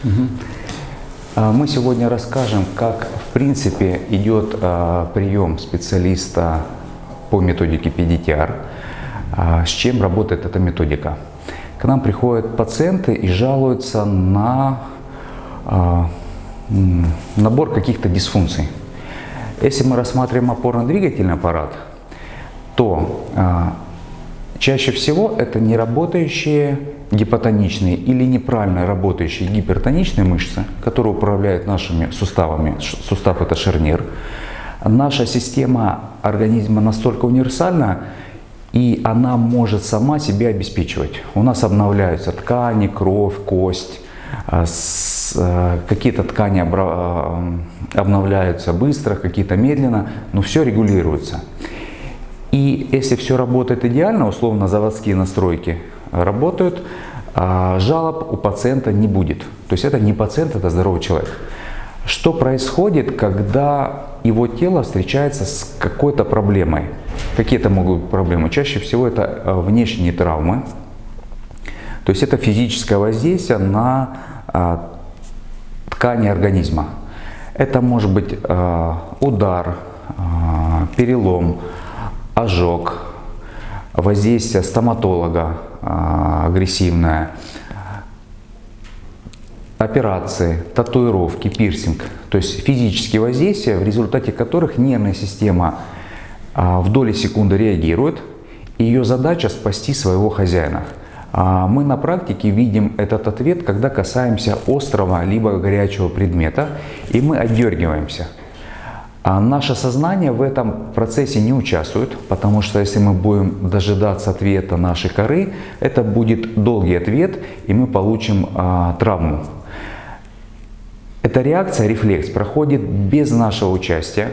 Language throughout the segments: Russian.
Мы сегодня расскажем, как в принципе идет прием специалиста по методике PDTR, с чем работает эта методика. К нам приходят пациенты и жалуются на набор каких-то дисфункций. Если мы рассматриваем опорно-двигательный аппарат, то чаще всего это неработающие гипотоничные или неправильно работающие гипертоничные мышцы, которые управляют нашими суставами. Сустав – это шарнир. Наша система организма настолько универсальна, и она может сама себя обеспечивать. У нас обновляются ткани, кровь, кость, какие-то ткани обновляются быстро, какие-то медленно, но все регулируется. И если все работает идеально, условно заводские настройки работают, жалоб у пациента не будет. То есть это не пациент, это здоровый человек. Что происходит, когда его тело встречается с какой-то проблемой? Какие это могут быть проблемы? Чаще всего это внешние травмы. То есть это физическое воздействие на ткани организма. Это может быть удар, перелом, ожог, воздействие стоматолога агрессивное, операции, татуировки, пирсинг. То есть физические воздействия, в результате которых нервная система в доли секунды реагирует, и ее задача спасти своего хозяина. Мы на практике видим этот ответ, когда касаемся острого либо горячего предмета, и мы отдергиваемся. А наше сознание в этом процессе не участвует, потому что если мы будем дожидаться ответа нашей коры, это будет долгий ответ, и мы получим травму. Эта реакция, рефлекс, проходит без нашего участия.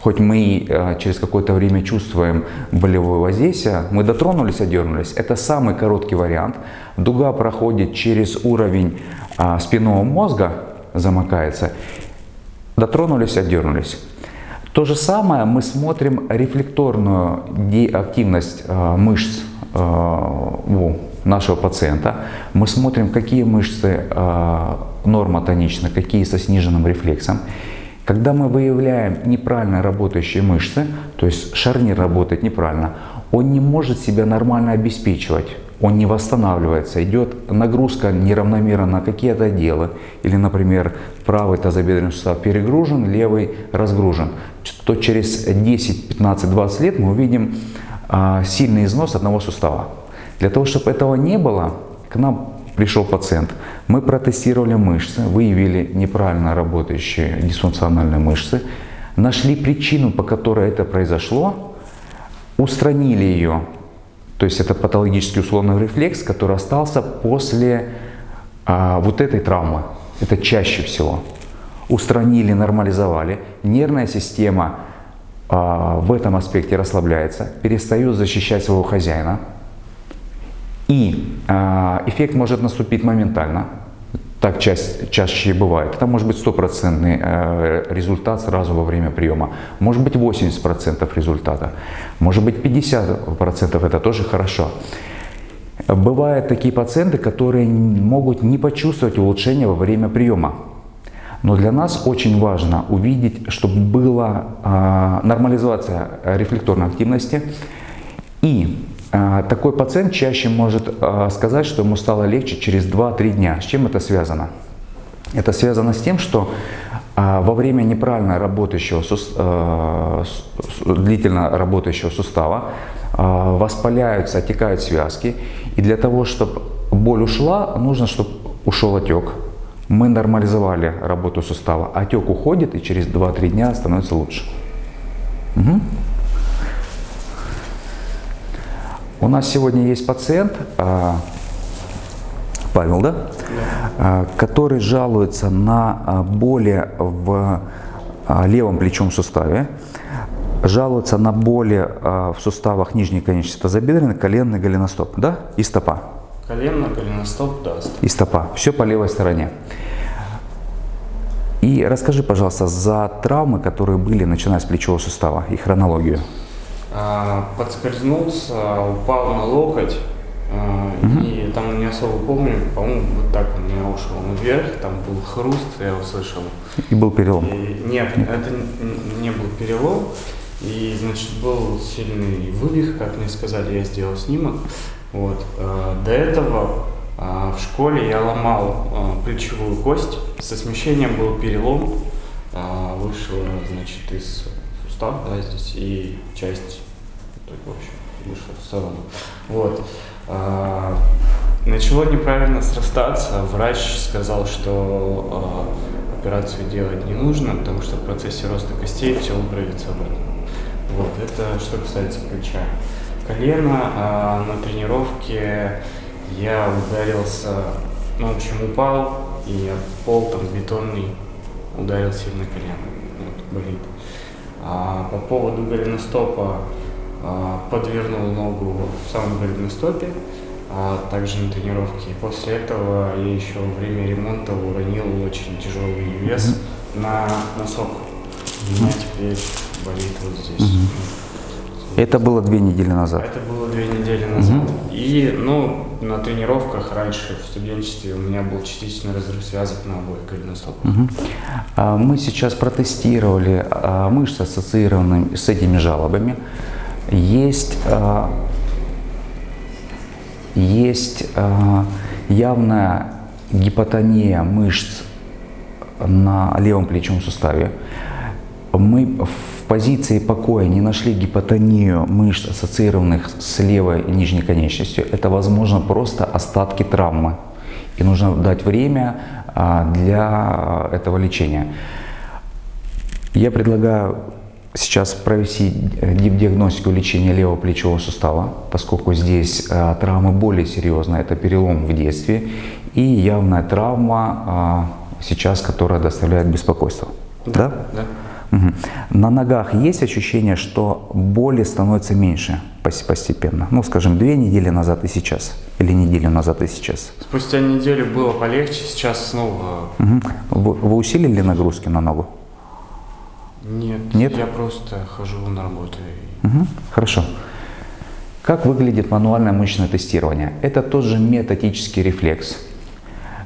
Хоть мы через какое-то время чувствуем болевое воздействие, мы дотронулись, отдернулись. Это самый короткий вариант. Дуга проходит через уровень спинного мозга, замыкается. Дотронулись, отдернулись. То же самое мы смотрим рефлекторную деактивность мышц у нашего пациента. Мы смотрим, какие мышцы нормотоничны, какие со сниженным рефлексом. Когда мы выявляем неправильно работающие мышцы, то есть шарнир работает неправильно, он не может себя нормально обеспечивать, он не восстанавливается, идет нагрузка неравномерно на какие-то отделы, или, например, правый тазобедренный сустав перегружен, левый разгружен, то через 10, 15, 20 лет мы увидим сильный износ одного сустава. Для того, чтобы этого не было, к нам пришел пациент, мы протестировали мышцы, выявили неправильно работающие дисфункциональные мышцы, нашли причину, по которой это произошло, устранили ее. То есть это патологический условный рефлекс, который остался после вот этой травмы. Это чаще всего. Устранили, нормализовали. Нервная система в этом аспекте расслабляется, перестает защищать своего хозяина. И эффект может наступить моментально. Так чаще бывает. Это может быть 100% результат сразу во время приема. Может быть 80% результата. Может быть 50%. Это тоже хорошо. Бывают такие пациенты, которые могут не почувствовать улучшения во время приема. Но для нас очень важно увидеть, чтобы была нормализация рефлекторной активности. И такой пациент чаще может сказать, что ему стало легче через 2-3 дня. С чем это связано? Это связано с тем, что во время неправильно работающего, длительно работающего сустава воспаляются, отекают связки. И для того, чтобы боль ушла, нужно, чтобы ушел отек. Мы нормализовали работу сустава. Отек уходит, и через 2-3 дня становится лучше. Угу. У нас сегодня есть пациент, Павел, да? Да. Который жалуется на боли в левом плечевом суставе, жалуется на боли в суставах нижней конечности тазобедренной, коленный, голеностоп, да? И стопа. Колено, голеностоп, да. И стопа. Все по левой стороне. И расскажи, пожалуйста, за травмы, которые были, начиная с плечевого сустава, и хронологию. Подскользнулся, упал на локоть, и там не особо помню, по-моему, вот так он у меня ушел вверх, там был хруст, я услышал. И был перелом. Нет, это не был перелом, и, значит, был сильный вывих, как мне сказали, я сделал снимок. Вот. До этого в школе я ломал плечевую кость, со смещением был перелом, вышло, значит, из сустава, да, здесь, и часть, в общем, вышла в сторону. Вот. Начало неправильно срастаться, врач сказал, что операцию делать не нужно, потому что в процессе роста костей все упрыгается обратно. Вот, это что касается плеча. Колено, на тренировке я ударился, ну, в общем, упал, и пол там бетонный ударил сильно колено, вот, болит. По поводу голеностопа, подвернул ногу в самом голеностопе, также на тренировке. После этого я еще во время ремонта уронил очень тяжелый вес на носок. У меня теперь болит вот здесь. Это было 2 недели назад? Это было 2 недели назад. И, ну, на тренировках раньше, в студенчестве, у меня был частичный разрыв связок на обоих голеностопах. Мы сейчас протестировали мышцы, ассоциированные с этими жалобами. Есть явная гипотония мышц на левом плечевом суставе. Мы в позиции покоя не нашли гипотонию мышц, ассоциированных с левой нижней конечностью. Это, возможно, просто остатки травмы. И нужно дать время для этого лечения. Я предлагаю сейчас провести диагностику лечения левого плечевого сустава, поскольку здесь травмы более серьезные. Это перелом в детстве и явная травма сейчас, которая доставляет беспокойство. Да? Да. Угу. На ногах есть ощущение, что боли становится меньше постепенно? Ну, скажем, 2 недели назад и сейчас? Или неделю назад и сейчас? Спустя неделю было полегче, сейчас снова... Вы усилили нагрузки на ногу? Нет, я просто хожу на работу. Хорошо. Как выглядит мануальное мышечное тестирование? Это тот же метатический рефлекс.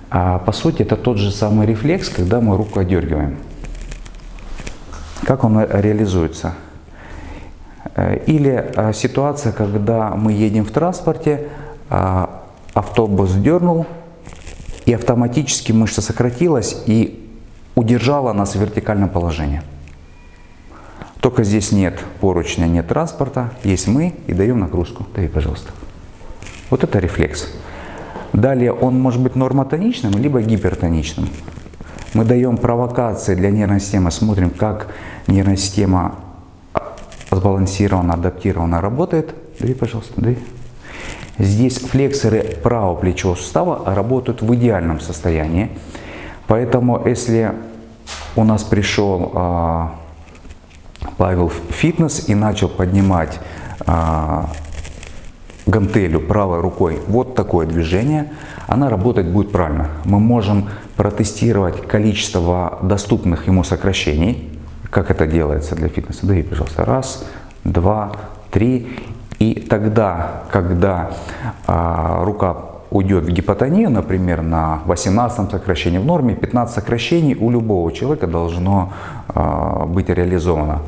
По сути, это тот же самый рефлекс, когда мы руку отдергиваем. Как он реализуется? Или ситуация, когда мы едем в транспорте, автобус дернул, и автоматически мышца сократилась и удержала нас в вертикальном положении. Только здесь нет поручня, нет транспорта, есть мы и даем нагрузку. Дави, пожалуйста. Вот это рефлекс. Далее он может быть нормотоничным, либо гипертоничным. Мы даем провокации для нервной системы, смотрим, как нервная система сбалансированно, адаптированно работает. Дави, пожалуйста, дави. Здесь флексоры правого плечевого сустава работают в идеальном состоянии. Поэтому, если у нас пришел Павел в фитнес и начал поднимать гантелью правой рукой, вот такое движение, она работать будет правильно. Мы можем протестировать количество доступных ему сокращений. Как это делается для фитнеса? Дави, пожалуйста. 1, 2, 3. И тогда, когда рука уйдет в гипотонию, например, на 18 сокращении, в норме 15 сокращений у любого человека должно быть реализовано.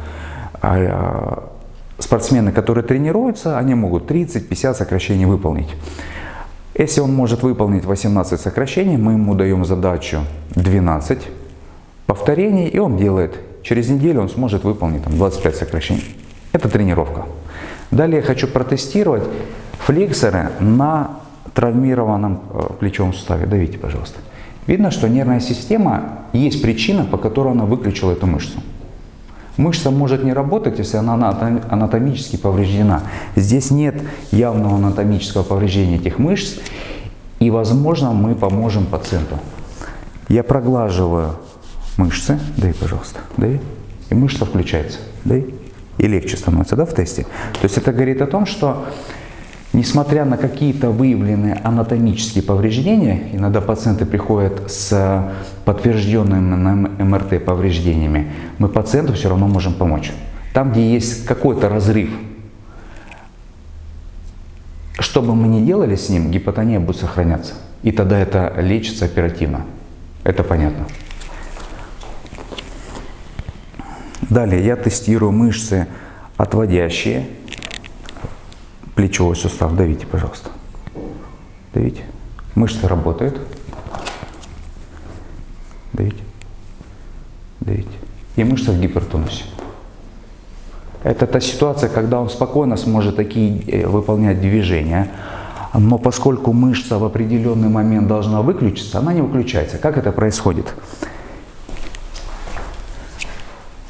Спортсмены, которые тренируются, они могут 30-50 сокращений выполнить. Если он может выполнить 18 сокращений, мы ему даем задачу 12 повторений, и он делает. Через неделю он сможет выполнить 25 сокращений. Это тренировка. Далее я хочу протестировать флексоры на травмированном плечевом суставе. Давите, пожалуйста. Видно, что нервная система, есть причина, по которой она выключила эту мышцу. Мышца может не работать, если она анатомически повреждена. Здесь нет явного анатомического повреждения этих мышц, и, возможно, мы поможем пациенту. Я проглаживаю мышцы, дай, пожалуйста, дай, и мышца включается, дай, и легче становится, да, в тесте. То есть это говорит о том, что несмотря на какие-то выявленные анатомические повреждения, иногда пациенты приходят с подтвержденными на МРТ повреждениями, мы пациенту все равно можем помочь. Там, где есть какой-то разрыв, что бы мы ни делали с ним, гипотония будет сохраняться. И тогда это лечится оперативно. Это понятно. Далее я тестирую мышцы, отводящие плечевой сустав. Давите, пожалуйста. Давите. Мышцы работают. Давите. Давите. И мышцы в гипертонусе. Это та ситуация, когда он спокойно сможет такие выполнять движения. Но поскольку мышца в определенный момент должна выключиться, она не выключается. Как это происходит?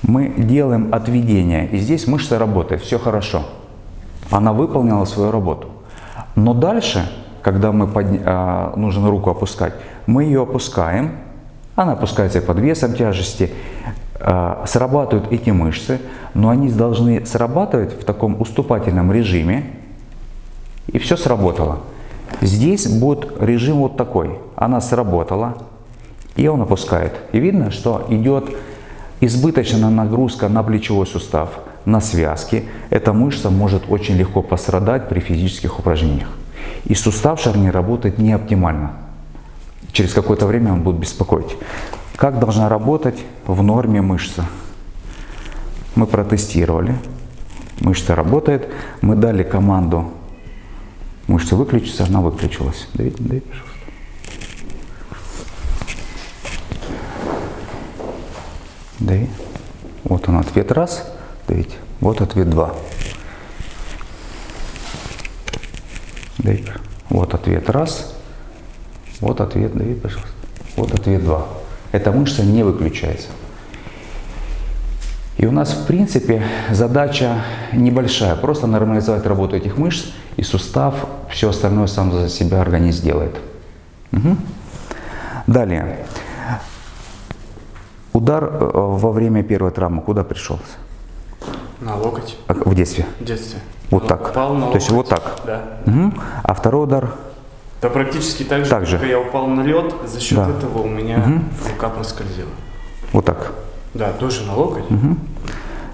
Мы делаем отведение, и здесь мышца работает, все хорошо. Она выполнила свою работу. Но дальше, когда нужно руку опускать, мы ее опускаем, она опускается под весом тяжести, срабатывают эти мышцы, но они должны срабатывать в таком уступательном режиме, и все сработало. Здесь будет режим вот такой. Она сработала, и он опускает. И видно, что идет избыточная нагрузка на плечевой сустав, на связки. Эта мышца может очень легко пострадать при физических упражнениях. И сустав шарнир работает не оптимально. Через какое-то время он будет беспокоить. Как должна работать в норме мышца? Мы протестировали. Мышца работает. Мы дали команду мышца выключится, она выключилась. Давид, пожалуйста. Давид. Вот он ответ раз. Давид. Вот ответ два. Давид. Вот ответ раз. Вот ответ, Давид, пожалуйста. Вот ответ два. Эта мышца не выключается. И у нас, в принципе, задача небольшая. Просто нормализовать работу этих мышц, и сустав, все остальное сам за себя организм делает. Угу. Далее. Удар во время первой травмы куда пришелся? На локоть. В детстве? В детстве. Вот так. Упал на То есть вот так? Да. Угу. А второй удар? Да практически так же, как я упал на лед, за счет этого у меня рука проскользила. Вот так? Да, тоже на локоть. Угу.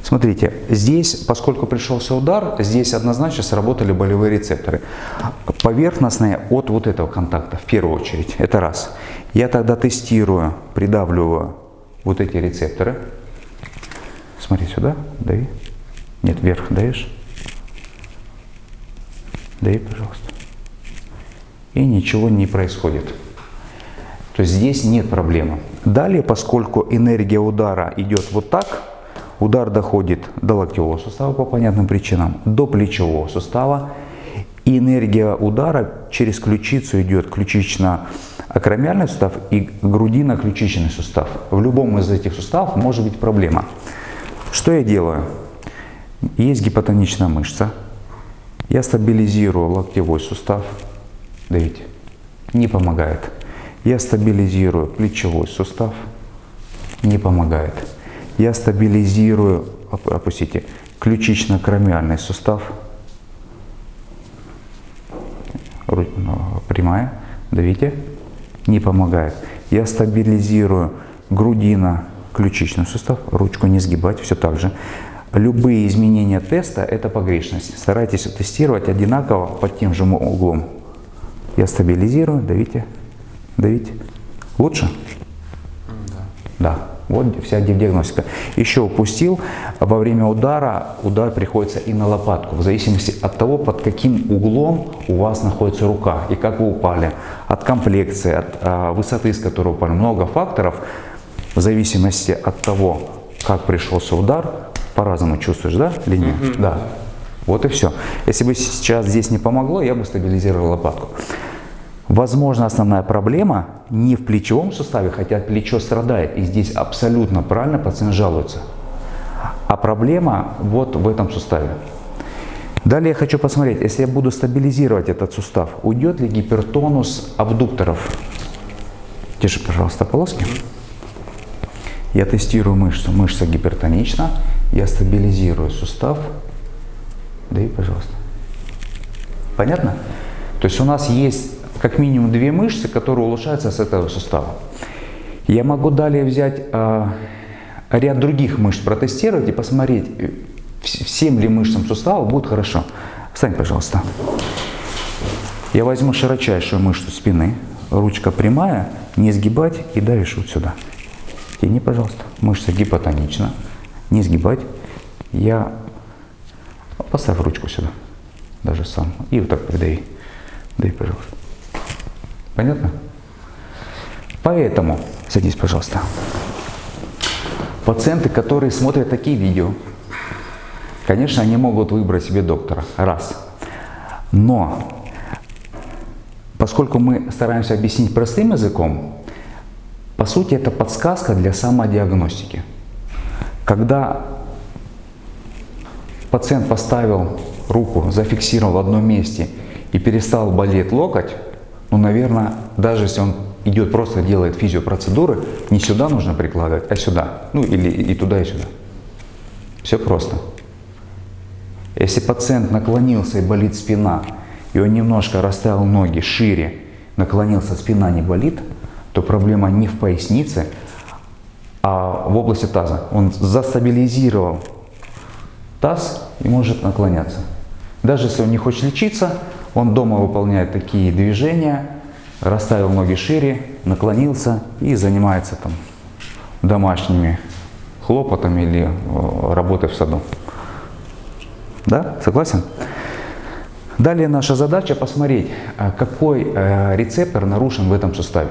Смотрите, здесь, поскольку пришелся удар, здесь однозначно сработали болевые рецепторы. Поверхностные от вот этого контакта, в первую очередь. Это раз. Я тогда тестирую, придавливаю вот эти рецепторы. Смотри сюда, дави. Нет, вверх даешь. Дави, пожалуйста. И ничего не происходит. То есть здесь нет проблемы. Далее, поскольку энергия удара идет вот так, удар доходит до локтевого сустава по понятным причинам, до плечевого сустава, и энергия удара через ключицу идет ключично-акромиальный сустав и грудино-ключичный сустав. В любом из этих суставов может быть проблема. Что я делаю? Есть гипотоничная мышца. Я стабилизирую локтевой сустав. Давите. Не помогает. Я стабилизирую плечевой сустав. Не помогает. Я стабилизирую, опустите, ключично-акромиальный сустав. Прямая. Давите. Не помогает. Я стабилизирую грудино-ключичный сустав. Ручку не сгибать. Все так же. Любые изменения теста – это погрешность. Старайтесь тестировать одинаково под тем же углом. Я стабилизирую. Давите. Давите. Лучше? Да. Вот вся диагностика. Еще упустил. Во время удара удар приходится и на лопатку. В зависимости от того, под каким углом у вас находится рука и как вы упали. От комплекции, от высоты, с которой упали. Много факторов. В зависимости от того, как пришелся удар, по-разному чувствуешь, да, линию? Да. Вот и все. Если бы сейчас здесь не помогло, я бы стабилизировал лопатку. Возможно, основная проблема не в плечевом суставе, хотя плечо страдает, и здесь абсолютно правильно пациент жалуется. А проблема вот в этом суставе. Далее я хочу посмотреть, если я буду стабилизировать этот сустав, уйдет ли гипертонус абдукторов. Держи, пожалуйста, полоски. Я тестирую мышцу. Мышца гипертонична. Я стабилизирую сустав. Дай, пожалуйста. Понятно? То есть у нас есть как минимум две мышцы, которые улучшаются с этого сустава. Я могу далее взять ряд других мышц, протестировать и посмотреть, всем ли мышцам сустава будет хорошо. Встань, пожалуйста. Я возьму широчайшую мышцу спины, ручка прямая, не сгибать и давишь вот сюда. Тяни, пожалуйста. Мышца гипотонична. Не сгибать. Я поставь ручку сюда. Даже сам. И вот так придави. Дави, пожалуйста. Понятно? Поэтому, садись, пожалуйста. Пациенты, которые смотрят такие видео, конечно, они могут выбрать себе доктора. Раз. Но, поскольку мы стараемся объяснить простым языком, по сути, это подсказка для самодиагностики. Когда пациент поставил руку, зафиксировал в одном месте и перестал болеть локоть, ну, наверное, даже если он идет просто делает физиопроцедуры, не сюда нужно прикладывать, а сюда. Ну, или и туда, и сюда. Все просто. Если пациент наклонился и болит спина, и он немножко расставил ноги шире, наклонился, спина не болит, то проблема не в пояснице, а в области таза. Он застабилизировал таз и может наклоняться. Даже если он не хочет лечиться, он дома выполняет такие движения, расставил ноги шире, наклонился и занимается там домашними хлопотами или работой в саду. Да? Согласен? Далее наша задача посмотреть, какой рецептор нарушен в этом суставе.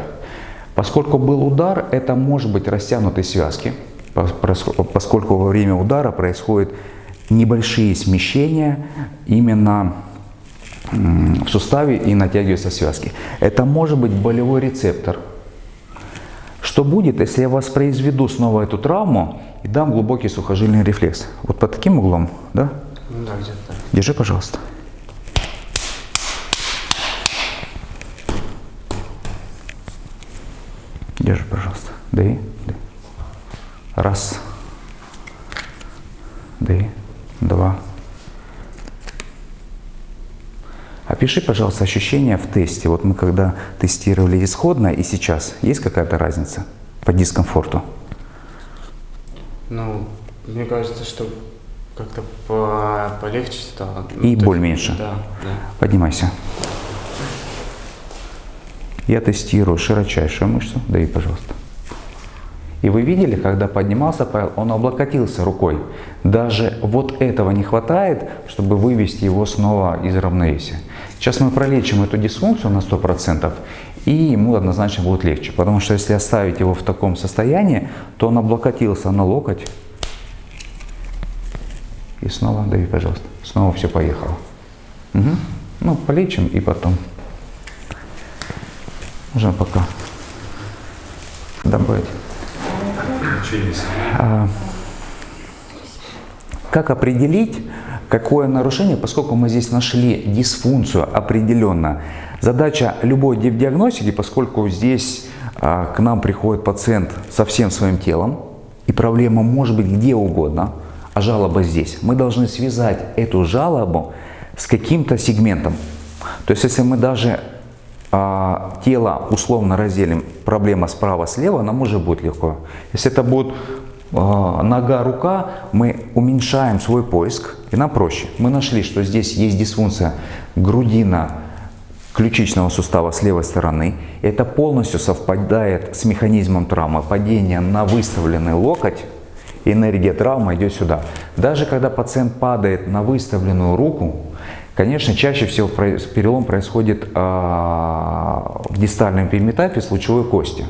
Поскольку был удар, это может быть растянутой связки, поскольку во время удара происходят небольшие смещения именно в суставе и натягиваются связки. Это может быть болевой рецептор. Что будет, если я воспроизведу снова эту травму и дам глубокий сухожильный рефлекс? Вот под таким углом, да? Да, где-то так. Держи, пожалуйста. Держи, пожалуйста. Дави. Раз. Дави. Два. Опиши, пожалуйста, ощущения в тесте. Вот мы когда тестировали исходное и сейчас, есть какая-то разница по дискомфорту? Ну, мне кажется, что как-то полегче стало. И Ну, боль меньше? Да, да. Поднимайся. Я тестирую широчайшую мышцу. Дави, пожалуйста. И вы видели, когда поднимался Павел, он облокотился рукой. Даже вот этого не хватает, чтобы вывести его снова из равновесия. Сейчас мы пролечим эту дисфункцию на 100%, и ему однозначно будет легче. Потому что если оставить его в таком состоянии, то он облокотился на локоть. И снова, дави, пожалуйста. Снова все поехало. Угу. Ну, полечим и потом. Можно пока добавить. Как определить, какое нарушение, поскольку мы здесь нашли дисфункцию определенно. Задача любой диагностики, поскольку здесь к нам приходит пациент со всем своим телом, и проблема может быть где угодно, а жалоба здесь. Мы должны связать эту жалобу с каким-то сегментом. То есть, если мы даже тело условно разделим, проблема справа-слева, нам уже будет легко. Если это будет нога, рука, мы уменьшаем свой поиск, и нам проще. Мы нашли, что здесь есть дисфункция грудина ключичного сустава с левой стороны. Это полностью совпадает с механизмом травмы. Падение на выставленный локоть, энергия травмы идет сюда. Даже когда пациент падает на выставленную руку, конечно, чаще всего перелом происходит в дистальном периметафе с лучевой кости.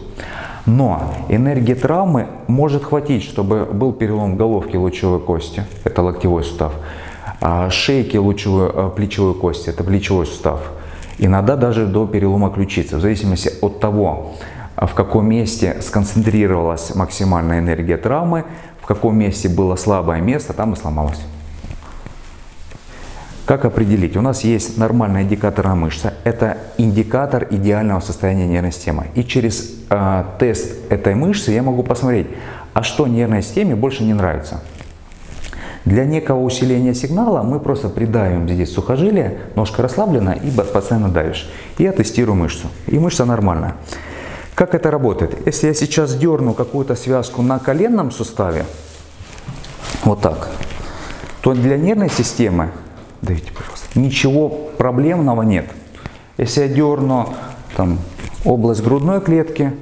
Но энергия травмы может хватить, чтобы был перелом головки лучевой кости, это локтевой сустав, шейки плечевой кости, это плечевой сустав. Иногда даже до перелома ключицы, в зависимости от того, в каком месте сконцентрировалась максимальная энергия травмы, в каком месте было слабое место, там и сломалось. Как определить? У нас есть нормальная индикаторная мышца. Это индикатор идеального состояния нервной системы. И через тест этой мышцы я могу посмотреть, а что нервной системе больше не нравится. Для некого усиления сигнала мы просто придавим здесь сухожилие, ножка расслаблена и постоянно давишь. И я тестирую мышцу. И мышца нормальная. Как это работает? Если я сейчас дерну какую-то связку на коленном суставе, вот так, то для нервной системы, давите, пожалуйста, ничего проблемного нет. Если я дерну там, область грудной клетки,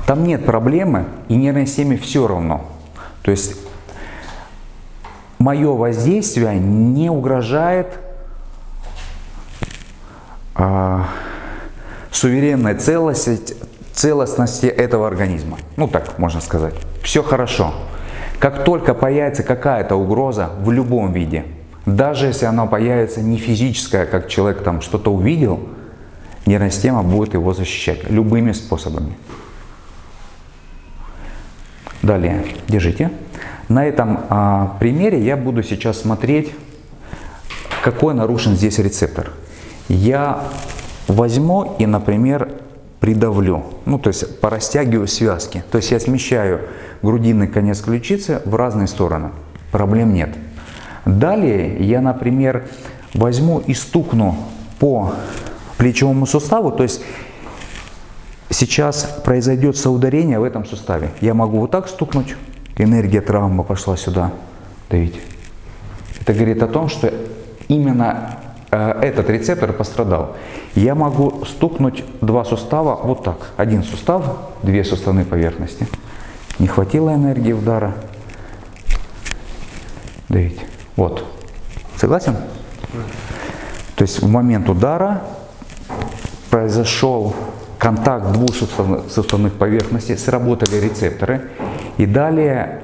там нет проблемы, и нервной системе все равно. То есть мое воздействие не угрожает суверенной целостности этого организма. Ну так можно сказать. Все хорошо. Как только появится какая-то угроза в любом виде, даже если она появится не физическая, как человек там что-то увидел, нервная система будет его защищать любыми способами. Далее, держите. На этом примере я буду сейчас смотреть, какой нарушен здесь рецептор. Я возьму и, например, придавлю, ну то есть порастягиваю связки. То есть я смещаю грудинный конец ключицы в разные стороны. Проблем нет. Далее я, например, возьму и стукну по плечевому суставу. То есть сейчас произойдет соударение в этом суставе. Я могу вот так стукнуть. Энергия травмы пошла сюда. Давите. Это говорит о том, что именно этот рецептор пострадал. Я могу стукнуть два сустава вот так. Один сустав, две суставные поверхности. Не хватило энергии удара. Давите. Вот. Согласен? То есть в момент удара произошел контакт двух суставных поверхностей, сработали рецепторы. И далее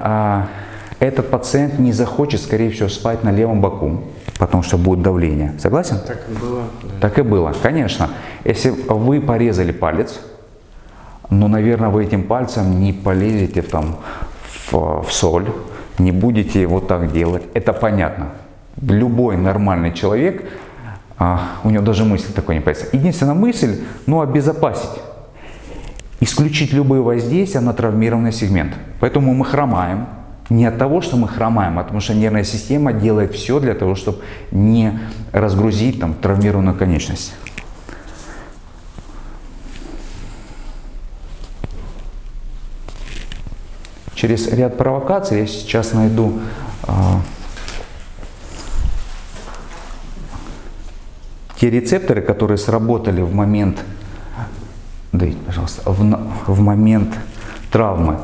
этот пациент не захочет, скорее всего, спать на левом боку, потому что будет давление. Согласен? Так и было. Да. Так и было, конечно. Если вы порезали палец, ну, наверное, вы этим пальцем не полезете там в соль, не будете вот так делать. Это понятно. Любой нормальный человек, у него даже мысли такой не появится. Единственная мысль, ну, обезопасить. Исключить любые воздействия на травмированный сегмент. Поэтому мы хромаем. Не от того, что мы хромаем, а потому что нервная система делает все для того, чтобы не разгрузить там травмированную конечность. Через ряд провокаций я сейчас найду те рецепторы, которые сработали в момент, дайте, пожалуйста, в момент травмы.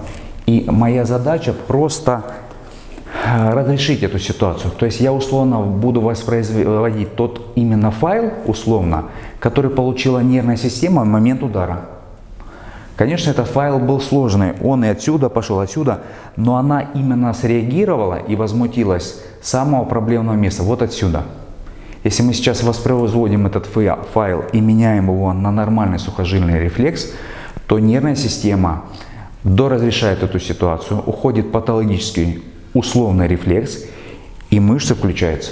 И моя задача просто разрешить эту ситуацию. То есть я условно буду воспроизводить тот именно файл, условно, который получила нервная система в момент удара. Конечно, этот файл был сложный, он и отсюда пошел, отсюда, но она именно среагировала и возмутилась с самого проблемного места, вот отсюда. Если мы сейчас воспроизводим этот файл и меняем его на нормальный сухожильный рефлекс, то нервная система доразрешает эту ситуацию, уходит патологический условный рефлекс, и мышцы включаются.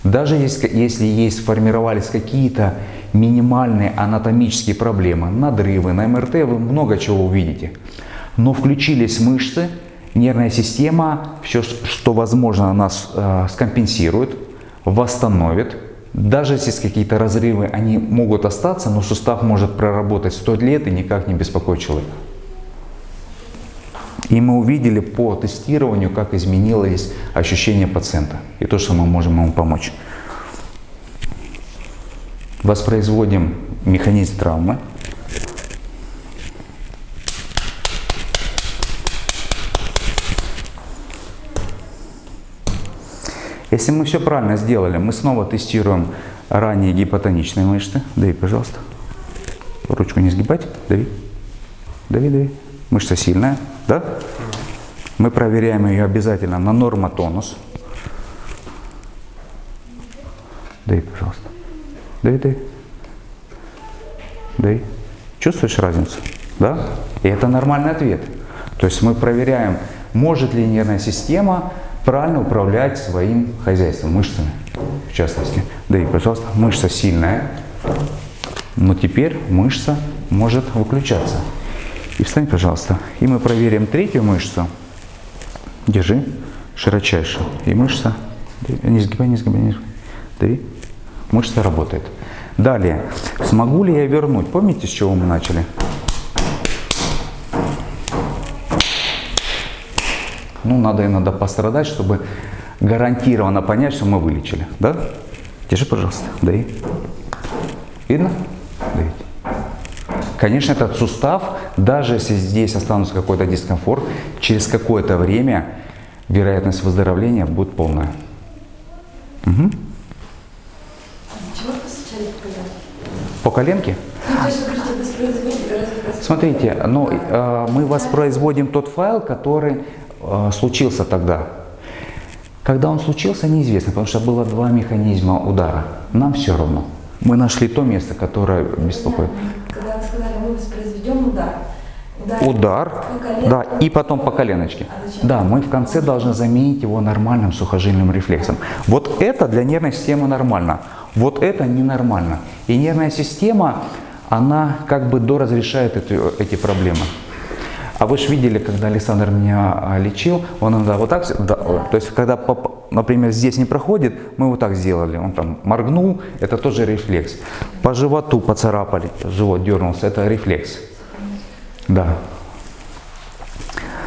Даже если сформировались какие-то минимальные анатомические проблемы, надрывы, на МРТ вы много чего увидите. Но включились мышцы, нервная система, все, что возможно, нас скомпенсирует, восстановит. Даже если есть какие-то разрывы, они могут остаться, но сустав может проработать 100 лет и никак не беспокоить человека. И мы увидели по тестированию, как изменилось ощущение пациента и то, что мы можем ему помочь. Воспроизводим механизм травмы. Если мы все правильно сделали, мы снова тестируем ранее гипотоничные мышцы. Дави, пожалуйста. Ручку не сгибать. Дави. Дави, дави. Мышца сильная, да? Мы проверяем ее обязательно на нормотонус. Дави, пожалуйста. Дави, дави. Дави. Чувствуешь разницу? Да? И это нормальный ответ. То есть мы проверяем, может ли нервная система правильно управлять своим хозяйством, мышцами, в частности. Дави, пожалуйста. Мышца сильная, но теперь мышца может выключаться. И встань, пожалуйста. И мы проверим третью мышцу. Держи. Широчайшую. И мышца. Не сгибай, не сгибай, не сгибай. Дави. Мышца работает. Далее. Смогу ли я вернуть? Помните, с чего мы начали? Ну, надо иногда пострадать, чтобы гарантированно понять, что мы вылечили. Да? Держи, пожалуйста. Дави. Видно? Давите. Конечно, этот сустав, даже если здесь останется какой-то дискомфорт, через какое-то время вероятность выздоровления будет полная. Угу. Чего постучали По по коленке? коленке? Ну, то есть вы говорите, воспроизводите. Смотрите, ну, мы воспроизводим тот файл, который случился тогда. Когда он случился, неизвестно, потому что было два механизма удара. Нам все равно. Мы нашли то место, которое беспокоит. Когда вы сказали, мы воспроизведем удар. Удар, по коленке, да, и потом по коленочке. А зачем? Да, мы в конце должны заменить его нормальным сухожильным рефлексом. Вот это для нервной системы нормально, вот это ненормально. И нервная система, она как бы доразрешает эти проблемы. А вы же видели, когда Александр меня лечил, он иногда вот так, да, то есть когда, например, здесь не проходит, мы вот так сделали, он там моргнул, это тоже рефлекс. По животу поцарапали, живот дернулся, это рефлекс. Да.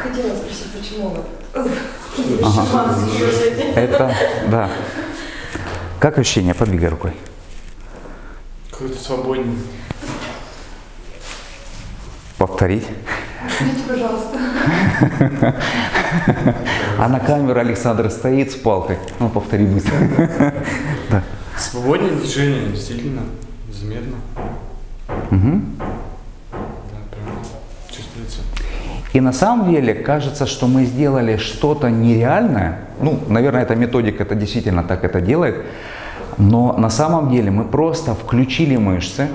Хотела спросить, почему вы Ага. Это, да. Как ощущение? Подвигай рукой. Какой-то свободнее. Повторить. Скажите, пожалуйста. А на камеру Александр стоит с палкой. Ну, повтори быстро. Да. Свободнее движение, действительно, заметно. Угу. Да, прям чувствуется. И на самом деле кажется, что мы сделали что-то нереальное. Ну, наверное, эта методика это действительно так это делает. Но на самом деле мы просто включили мышцы.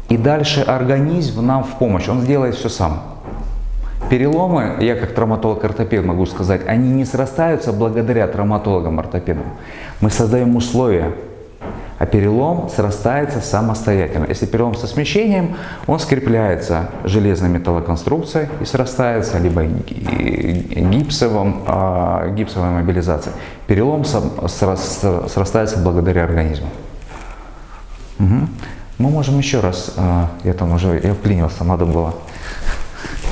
И дальше организм нам в помощь. Он сделает все сам. Переломы, я как травматолог-ортопед могу сказать, они не срастаются благодаря травматологам-ортопедам. Мы создаем условия, а перелом срастается самостоятельно. Если перелом со смещением, он скрепляется железной металлоконструкцией и срастается, либо гипсовой мобилизацией. Перелом срастается благодаря организму. Угу. Мы можем еще раз, я вклинился, надо было.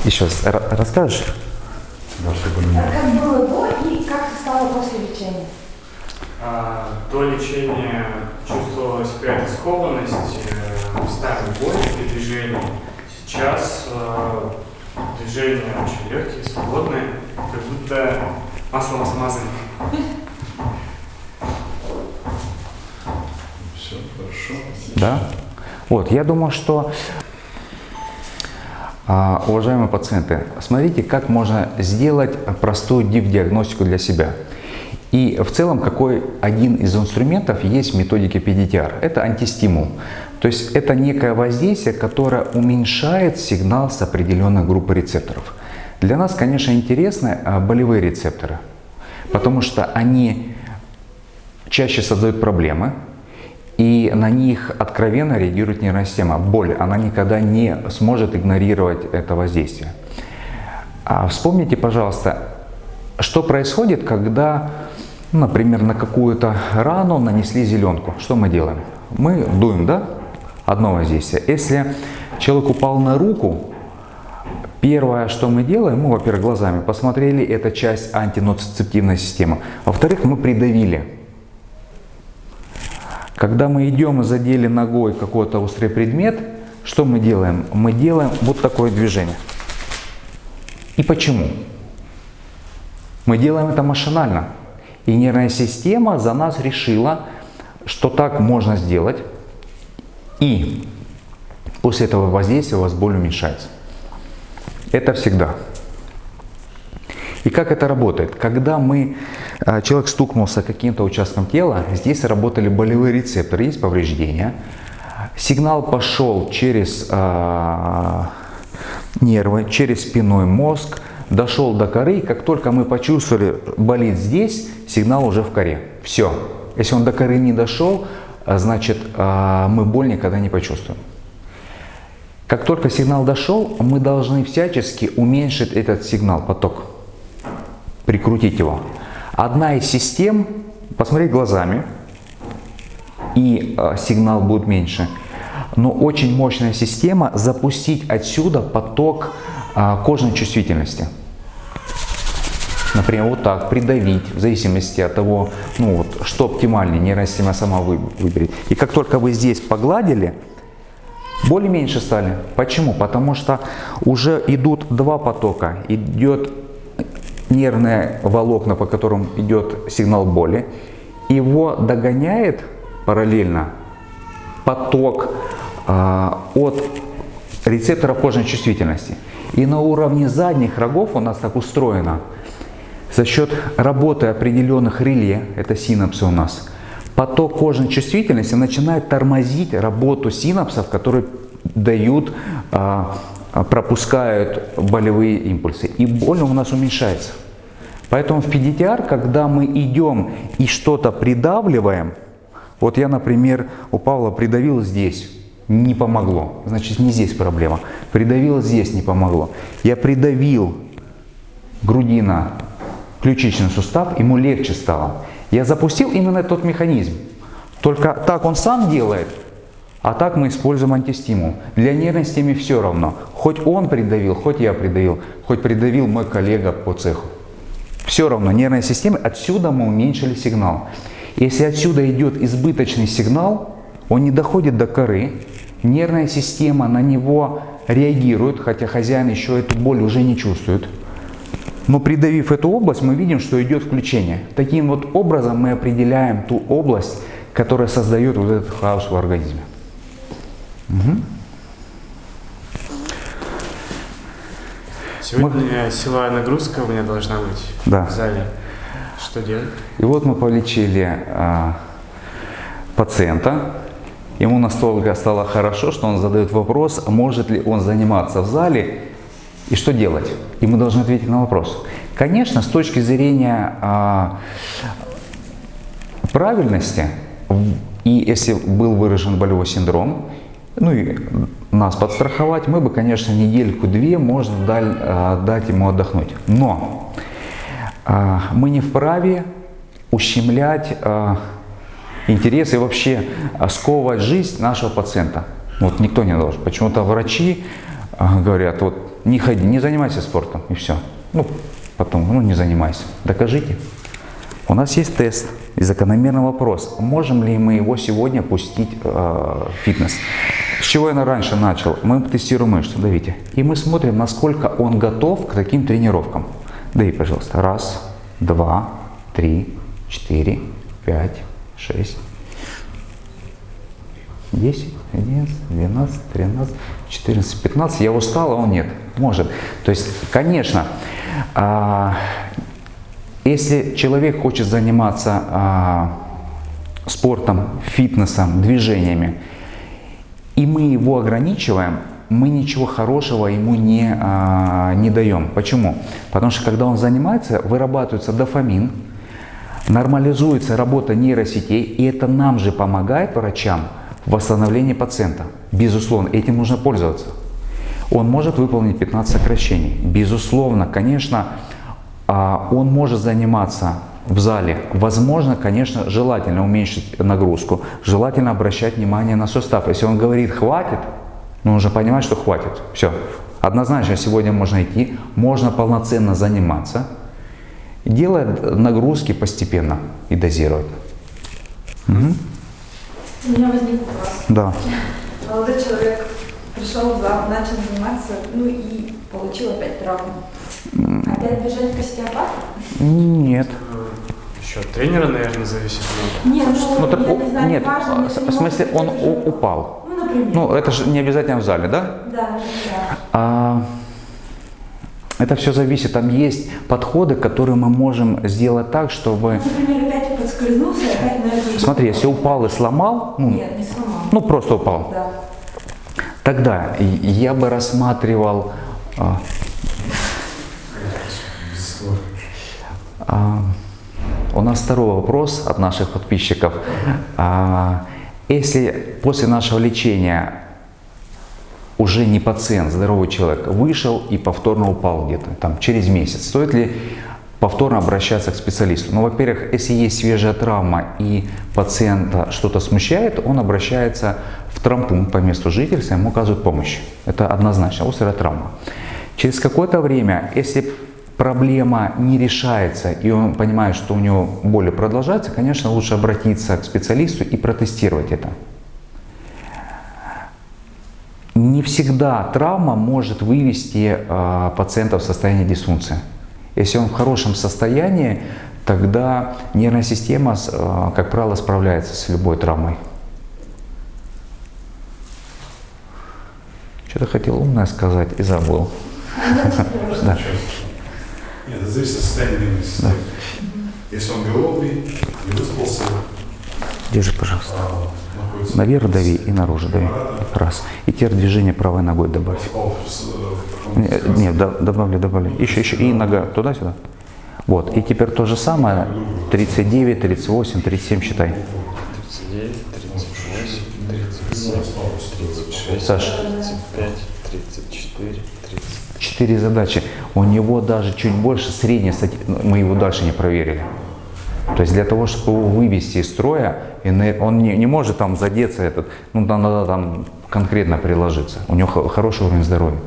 Еще раз, расскажешь? Как было до и как стало после лечения? До лечения чувствовалась какая-то скованность, местами боль при движении. Сейчас движения очень легкие, свободные, как будто маслом смазаны. Все хорошо. Да? Вот, я думаю, что, уважаемые пациенты, смотрите, как можно сделать простую диагностику для себя. И в целом, какой один из инструментов есть в методике PDTR. Это антистимул. То есть это некое воздействие, которое уменьшает сигнал с определенной группы рецепторов. Для нас, конечно, интересны болевые рецепторы, потому что они чаще создают проблемы, и на них откровенно реагирует нервная система. Боль, она никогда не сможет игнорировать это воздействие. Вспомните, пожалуйста, что происходит, когда, например, на какую-то рану нанесли зеленку. Что мы делаем? Мы дуем, да? Одно воздействие. Если человек упал на руку, первое, что мы делаем, мы, во-первых, глазами посмотрели, это часть антиноцицептивной системы. Во-вторых, мы придавили. Когда мы идем и задели ногой какой-то острый предмет, что мы делаем? Мы делаем вот такое движение. И почему? Мы делаем это машинально. И нервная система за нас решила, что так можно сделать. И после этого воздействия у вас боль уменьшается. Это всегда. И как это работает? Когда человек стукнулся каким-то участком тела, здесь работали болевые рецепторы, есть повреждения. Сигнал пошел через нервы, через спинной мозг, дошел до коры. Как только мы почувствовали, болит здесь, сигнал уже в коре. Все. Если он до коры не дошел, значит мы боль никогда не почувствуем. Как только сигнал дошел, мы должны всячески уменьшить этот сигнал, поток. Прикрутить его. Одна из систем, посмотреть глазами, и сигнал будет меньше. Но очень мощная система запустить отсюда поток кожной чувствительности. например, вот так придавить, в зависимости от того, ну вот, что оптимальнее, нервная система сама выберет. И как только вы здесь погладили, боли меньше стали. Почему? Потому что уже идут два потока. Идет нервные волокна, по которым идет сигнал боли. Его догоняет параллельно поток от рецепторов кожной чувствительности. И на уровне задних рогов у нас так устроено. За счет работы определенных реле, это синапсы у нас, поток кожной чувствительности начинает тормозить работу синапсов, которые дают, пропускают болевые импульсы. И боль у нас уменьшается. Поэтому в PDTR, когда мы идем и что-то придавливаем, вот я, например, у Павла придавил здесь, не помогло. Значит, не здесь проблема. Придавил здесь, не помогло. Я придавил грудина, ключичный сустав, ему легче стало. Я запустил именно тот механизм. Только так он сам делает, а так мы используем антистимул. Для нервной системы все равно. Хоть он придавил, хоть я придавил, хоть придавил мой коллега по цеху. Все равно нервной системе, отсюда мы уменьшили сигнал. Если отсюда идет избыточный сигнал, он не доходит до коры, нервная система на него реагирует, хотя хозяин еще эту боль уже не чувствует. Но придавив эту область, мы видим, что идет включение. Таким вот образом мы определяем ту область, которая создает вот этот хаос в организме. Угу. Сегодня силовая нагрузка у меня должна быть в зале. Что делать? И вот мы полечили пациента. Ему настолько стало хорошо, что он задает вопрос, может ли он заниматься в зале и что делать. И мы должны ответить на вопрос. Конечно, с точки зрения правильности, и если был выражен болевой синдром, ну и нас подстраховать, мы бы, конечно, недельку-две можно дать ему отдохнуть. Но мы не вправе ущемлять интересы и вообще сковывать жизнь нашего пациента. Вот никто не должен. Почему-то врачи говорят, вот не ходи, не занимайся спортом и все. Ну, потом, не занимайся. Докажите. У нас есть тест и закономерный вопрос, можем ли мы его сегодня пустить в фитнес. С чего я раньше начал? Мы тестируем мышцы, давите. И мы смотрим, насколько он готов к таким тренировкам. Дави, пожалуйста. 1, 2, 3, 4, 5, 6, 10, 11, 12, 13, 14, 15. Я устал, а он нет. Может. То есть, конечно, если человек хочет заниматься спортом, фитнесом, движениями, и мы его ограничиваем, мы ничего хорошего ему не даем. Почему? Потому что когда он занимается, вырабатывается дофамин, нормализуется работа нейросетей, и это нам же помогает, врачам, в восстановлении пациента. Безусловно, этим нужно пользоваться. Он может выполнить 15 сокращений. Безусловно, конечно, он может заниматься в зале. Возможно, конечно, желательно уменьшить нагрузку, желательно обращать внимание на сустав. Если он говорит «хватит», нужно понимать, что хватит. Все. Однозначно сегодня можно идти, можно полноценно заниматься, делая нагрузки постепенно и дозировать. Угу. У меня возник вопрос. Да. Молодой человек пришел в зал, начал заниматься, и получил опять травму. Опять бежать к остеопату? Нет. Еще от тренера, наверное, зависит. Нет, я не знаю, нет, важно, в смысле он упал. Например. Это же не обязательно в зале, да? Да. Это все зависит. Там есть подходы, которые мы можем сделать так, чтобы... Например, опять подскользнулся, опять, наверное... Смотри, если упал и сломал... Нет, не сломал. Просто упал. Да. Тогда я бы рассматривал... У нас второй вопрос от наших подписчиков. Если после нашего лечения уже не пациент, здоровый человек, вышел и повторно упал где-то там через месяц, стоит ли повторно обращаться к специалисту? Ну, во-первых, если есть свежая травма и пациента что-то смущает, он обращается в травмпункт по месту жительства, ему оказывают помощь. Это однозначно острая травма. Через какое-то время, если проблема не решается, и он понимает, что у него боли продолжаются, конечно, лучше обратиться к специалисту и протестировать это. Не всегда травма может вывести пациента в состояние дисфункции. Если он в хорошем состоянии, тогда нервная система, как правило, справляется с любой травмой. Что-то хотел умное сказать и забыл. Да. Нет, это зависит от состояния нервной системы. Если он голодный, не выспался, Держи, пожалуйста. находится Наверх дави и наружу дави. Раз. И теперь движение правой ногой добавь. Нет, добавлю. Еще. И нога туда-сюда. Вот. И теперь то же самое. 39, 38, 37 считай. 39, 38, 37, 36, Саш. 35, 34, 30. 4 задачи. У него даже чуть больше средней статистики. Мы его дальше не проверили. То есть для того, чтобы его вывести из строя, он не может там задеться этот, надо там конкретно приложиться. У него хороший уровень здоровья.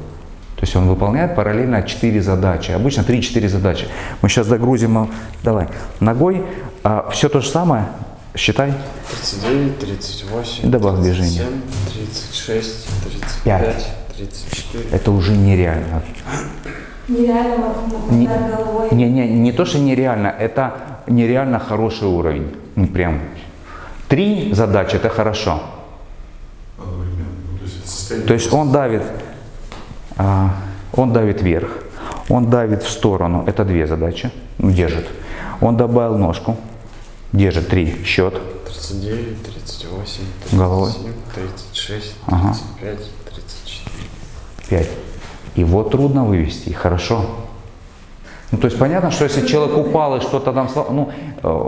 То есть он выполняет параллельно 4 задачи. Обычно 3-4 задачи. Мы сейчас загрузим, давай, ногой. Все то же самое, считай. 39, 38, И добавь движение. 36, 5. 35, 34. Это уже нереально. Нереально Не, удар головой. не то, что нереально, это нереально хороший уровень. Прям 3 задачи это хорошо. одновременно. Ну, то есть это состояние. То есть он давит вверх, он давит в сторону, это 2 задачи, держит. Он добавил ножку, держит 3, счет. 39, 38, 37, Головой. 36, Ага. 35, 34. 5. Его трудно вывести, хорошо. То есть понятно, что если человек упал и что-то там,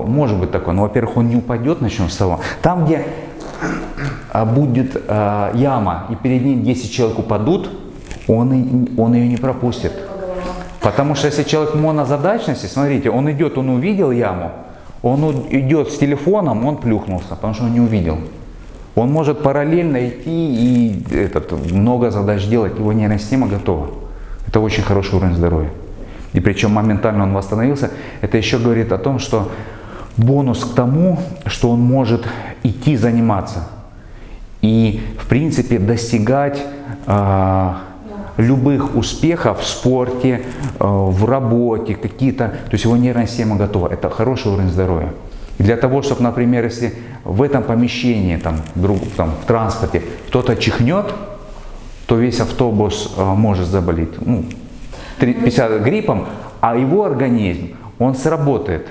может быть такое, но, во-первых, он не упадет, начнем с того. Там, где будет яма, и перед ним 10 человек упадут, он ее не пропустит. Потому что если человек в монозадачности, смотрите, он идет, он увидел яму, он идет с телефоном, он плюхнулся, потому что он не увидел. Он может параллельно идти и много задач делать, его нервная система готова. Это очень хороший уровень здоровья. И причем моментально он восстановился. Это еще говорит о том, что бонус к тому, что он может идти заниматься. И в принципе достигать любых успехов в спорте, в работе, какие-то. То есть его нервная система готова. Это хороший уровень здоровья. И для того, чтобы, например, если в этом помещении, в транспорте кто-то чихнет, то весь автобус может заболеть 50 гриппом, а его организм, он сработает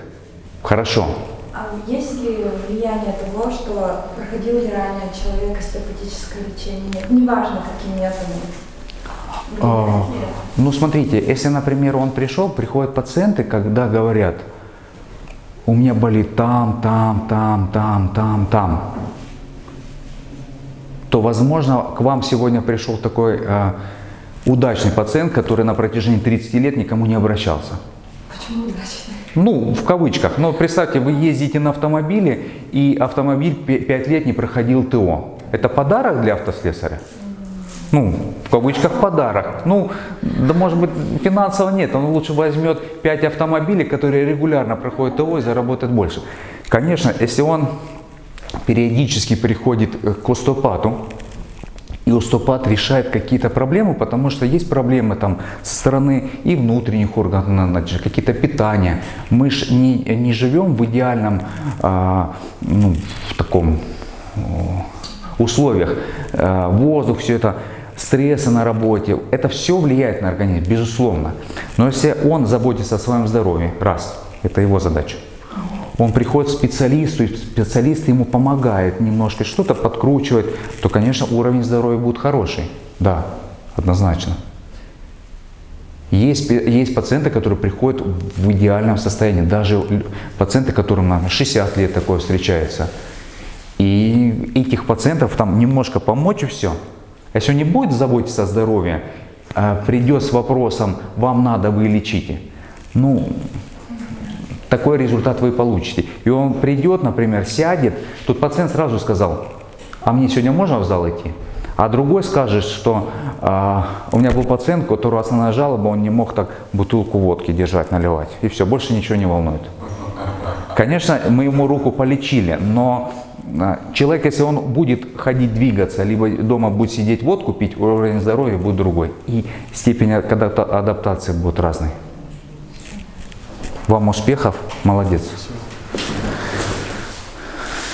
хорошо. А есть ли влияние того, что проходил ли ранее человек остеопатическое лечение? Неважно, каким методом. Влияет ли это? Смотрите, если, например, он приходят пациенты, когда говорят, у меня болит там, то, возможно, к вам сегодня пришел такой удачный пациент, который на протяжении 30 лет никому не обращался. Почему удачно? В кавычках. Но представьте, вы ездите на автомобиле, и автомобиль 5 лет не проходил ТО. Это подарок для автослесаря? В кавычках подарок. Да может быть финансово нет, он лучше возьмет 5 автомобилей, которые регулярно проходят ТО и заработает больше. Конечно, если он периодически приходит к остеопату, и остеопат решает какие-то проблемы, потому что есть проблемы со стороны и внутренних органов, какие-то питания. Мы же не живем в идеальном, в таком условиях. Воздух, все это, стрессы на работе, это все влияет на организм, безусловно. Но если он заботится о своем здоровье, это его задача. Он приходит к специалисту, и специалист ему помогает немножко, что-то подкручивает, то, конечно, уровень здоровья будет хороший. Да, однозначно. Есть пациенты, которые приходят в идеальном состоянии, даже пациенты, которым на 60 лет такое встречается. И этих пациентов немножко помочь и все. Если он не будет заботиться о здоровье, придет с вопросом, вам надо, вы лечите. Такой результат вы получите. И он придет, например, сядет, тут пациент сразу сказал, а мне сегодня можно в зал идти? А другой скажет, что у меня был пациент, у которого основная жалоба, он не мог так бутылку водки держать, наливать. И все, больше ничего не волнует. Конечно, мы ему руку полечили, но человек, если он будет ходить, двигаться, либо дома будет сидеть водку пить, уровень здоровья будет другой. И степень адаптации будет разной. Вам успехов, молодец.